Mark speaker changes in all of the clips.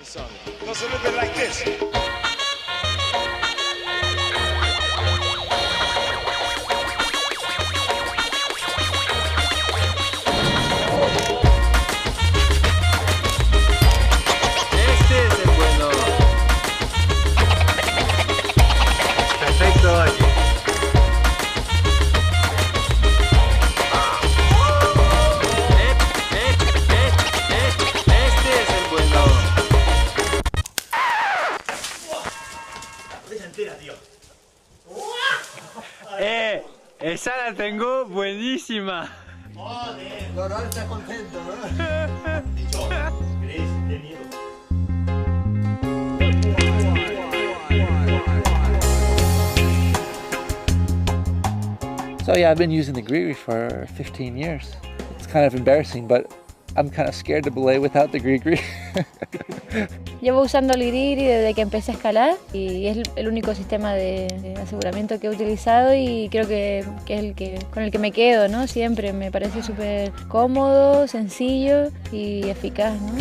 Speaker 1: song. It goes a little bit like this.
Speaker 2: Esa la tengo buenísima.
Speaker 3: Joder, Loro está contento, ¿no?
Speaker 1: Dicho, Chris, de miedo.
Speaker 4: So yeah, I've been using the GRIGRI for 15 years. It's kind of embarrassing, but I'm kind of scared to belay without the GRIGRI.
Speaker 5: Llevo usando el GRIGRI desde que empecé a escalar y es el único sistema de aseguramiento que he utilizado y creo que es con el que me quedo, ¿no? Siempre me parece súper cómodo, sencillo y eficaz, ¿no?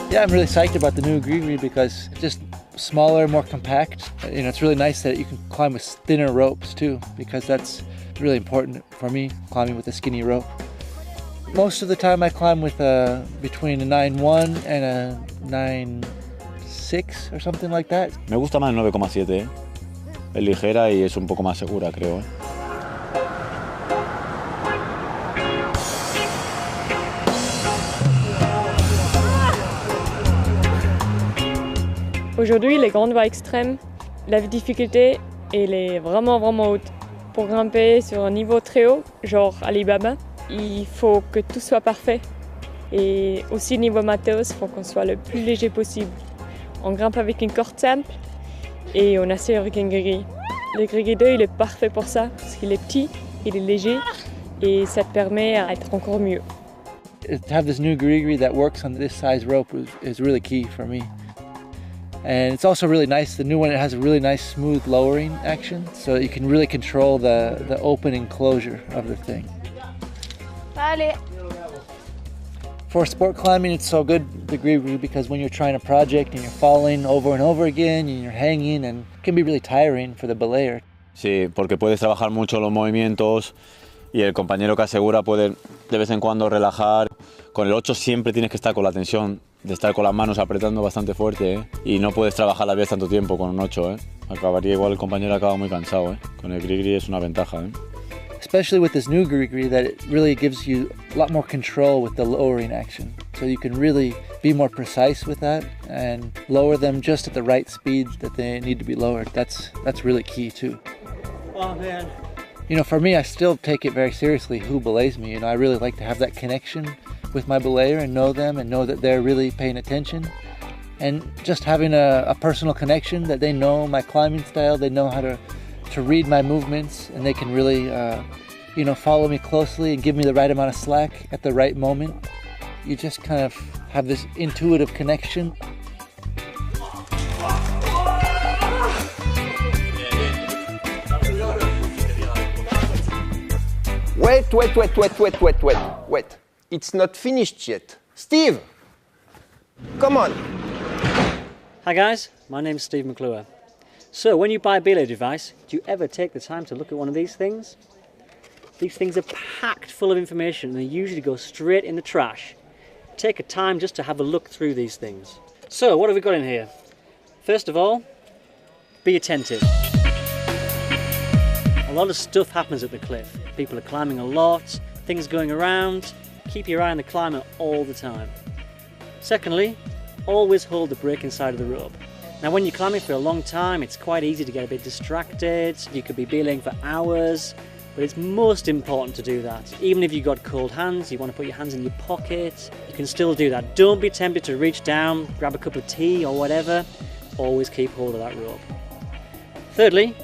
Speaker 4: Yeah, I'm really psyched about the new GRIGRI because it's just smaller, more compact. You know, it's really nice that you can climb with thinner ropes too, because that's really important for me, climbing with a skinny rope. Most of the time I climb with between a 9.1 and a 9.6 or something like that.
Speaker 6: Me gusta más el 9,7, ¿eh? Es ligera y es un poco más segura, creo, ¿eh?
Speaker 7: Aujourd'hui, les grandes voies extrêmes, la difficulté elle est vraiment haute. Pour grimper sur un niveau très haut, genre Alibaba, il faut que tout soit parfait. Et aussi niveau matos, il faut qu'on soit le plus léger possible. On grimpe avec une corde simple et on assure avec un GRIGRI. Le GRIGRI 2, il est parfait pour ça, parce qu'il est petit, il est léger et ça te permet d'être encore mieux.
Speaker 4: To have this new GRIGRI that works on this size rope is really key for me. And it's also really nice, the new one, it has a really nice smooth lowering action, so you can really control the open and closure of the thing.
Speaker 5: Vale.
Speaker 4: For sport climbing, it's so good, the GRIGRI, because when you're trying a project and you're falling over and over again and you're hanging, and it can be really tiring for the belayer.
Speaker 6: Sí, porque puedes trabajar mucho los movimientos y el compañero que asegura puede de vez en cuando relajar. Con el 8 siempre tienes que estar con la tensión de estar con las manos apretando bastante fuerte, ¿eh? Y no puedes trabajar a la vez tanto tiempo con un 8, ¿eh? Acabaría igual, el compañero acaba muy cansado, ¿eh? Con el GRIGRI es una ventaja, ¿eh?
Speaker 4: Especially with this new GRIGRI, that it really gives you a lot more control with the lowering action. So you can really be more precise with that and lower them just at the right speed that they need to be lowered. That's really key too.
Speaker 2: Oh man.
Speaker 4: You know, for me, I still take it very seriously who belays me. You know, I really like to have that connection with my belayer and know them and know that they're really paying attention. And just having a personal connection, that they know my climbing style, they know how to read my movements, and they can really, you know, follow me closely and give me the right amount of slack at the right moment. You just kind of have this intuitive connection.
Speaker 3: Wait. It's not finished yet. Steve, come on.
Speaker 8: Hi guys, my name's Steve McClure. So when you buy a Belay device, do you ever take the time to look at one of these things? These things are packed full of information and they usually go straight in the trash. Take a time just to have a look through these things. So what have we got in here? First of all, be attentive. A lot of stuff happens at the cliff. People are climbing a lot, things going around. Keep your eye on the climber all the time. Secondly, always hold the braking side of the rope. Now when you're climbing for a long time, it's quite easy to get a bit distracted. You could be belaying for hours, but it's most important to do that. Even if you've got cold hands, you want to put your hands in your pocket, you can still do that. Don't be tempted to reach down, grab a cup of tea or whatever. Always keep hold of that rope. Thirdly,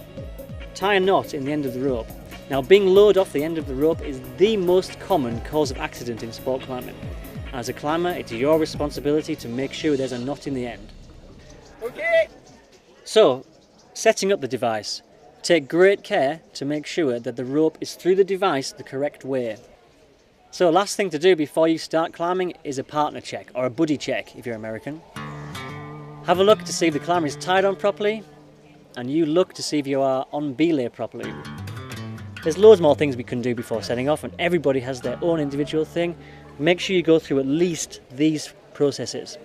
Speaker 8: tie a knot in the end of the rope. Now being lowered off the end of the rope is the most common cause of accident in sport climbing. As a climber, it's your responsibility to make sure there's a knot in the end.
Speaker 2: Okay.
Speaker 8: So, setting up the device. Take great care to make sure that the rope is through the device the correct way. So last thing to do before you start climbing is a partner check, or a buddy check if you're American. Have a look to see if the climber is tied on properly, and you look to see if you are on belay properly. There's loads more things we can do before setting off, and everybody has their own individual thing. Make sure you go through at least these processes.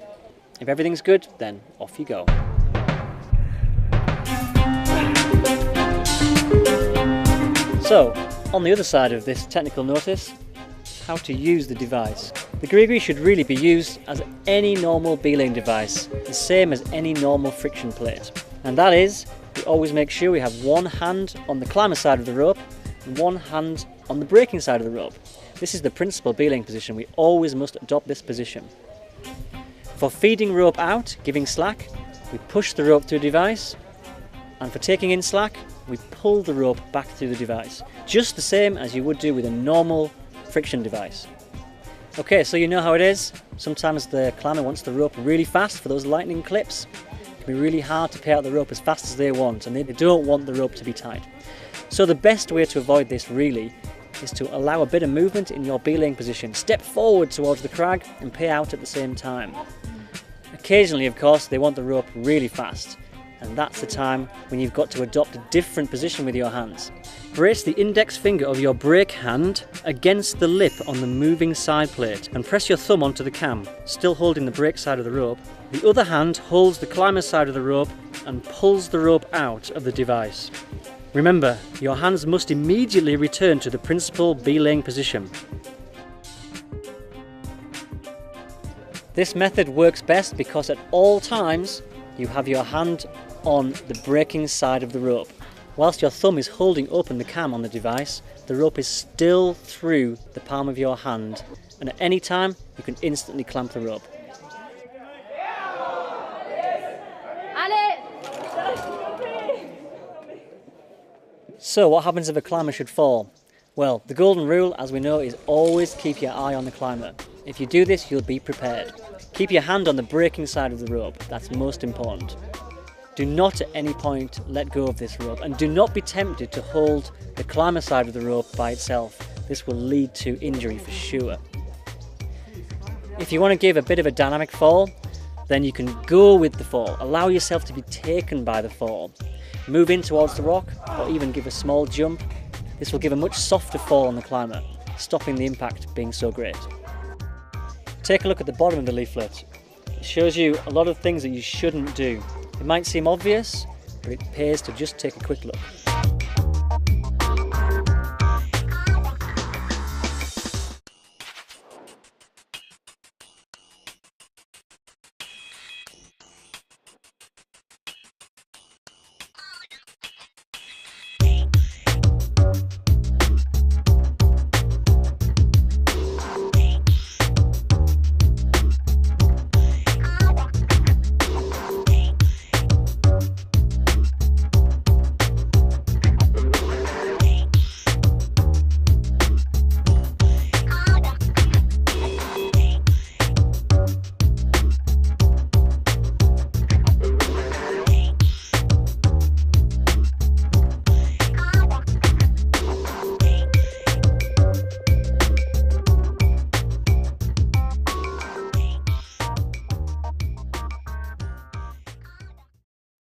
Speaker 8: If everything's good, then off you go. So, on the other side of this technical notice, how to use the device. The GRIGRI should really be used as any normal belaying device, the same as any normal friction plate. And that is, we always make sure we have one hand on the climber side of the rope and one hand on the braking side of the rope. This is the principal belaying position. We always must adopt this position. For feeding rope out, giving slack, we push the rope through the device, and for taking in slack, we pull the rope back through the device, just the same as you would do with a normal friction device. Okay, so you know how it is. Sometimes the climber wants the rope really fast for those lightning clips. It can be really hard to pay out the rope as fast as they want, and they don't want the rope to be tight. So the best way to avoid this really is to allow a bit of movement in your belaying position. Step forward towards the crag and pay out at the same time. Occasionally, of course, they want the rope really fast, and that's the time when you've got to adopt a different position with your hands. Brace the index finger of your brake hand against the lip on the moving side plate and press your thumb onto the cam, still holding the brake side of the rope. The other hand holds the climber side of the rope and pulls the rope out of the device. Remember, your hands must immediately return to the principal belaying position. This method works best because at all times you have your hand on the braking side of the rope. Whilst your thumb is holding open the cam on the device, the rope is still through the palm of your hand, and at any time you can instantly clamp the rope. So what happens if a climber should fall? Well, the golden rule, as we know, is always keep your eye on the climber. If you do this, you'll be prepared. Keep your hand on the braking side of the rope, that's most important. Do not at any point let go of this rope, and do not be tempted to hold the climber side of the rope by itself. This will lead to injury for sure. If you want to give a bit of a dynamic fall, then you can go with the fall. Allow yourself to be taken by the fall. Move in towards the rock, or even give a small jump. This will give a much softer fall on the climber, stopping the impact being so great. Take a look at the bottom of the leaflet. It shows you a lot of things that you shouldn't do. It might seem obvious, but it pays to just take a quick look.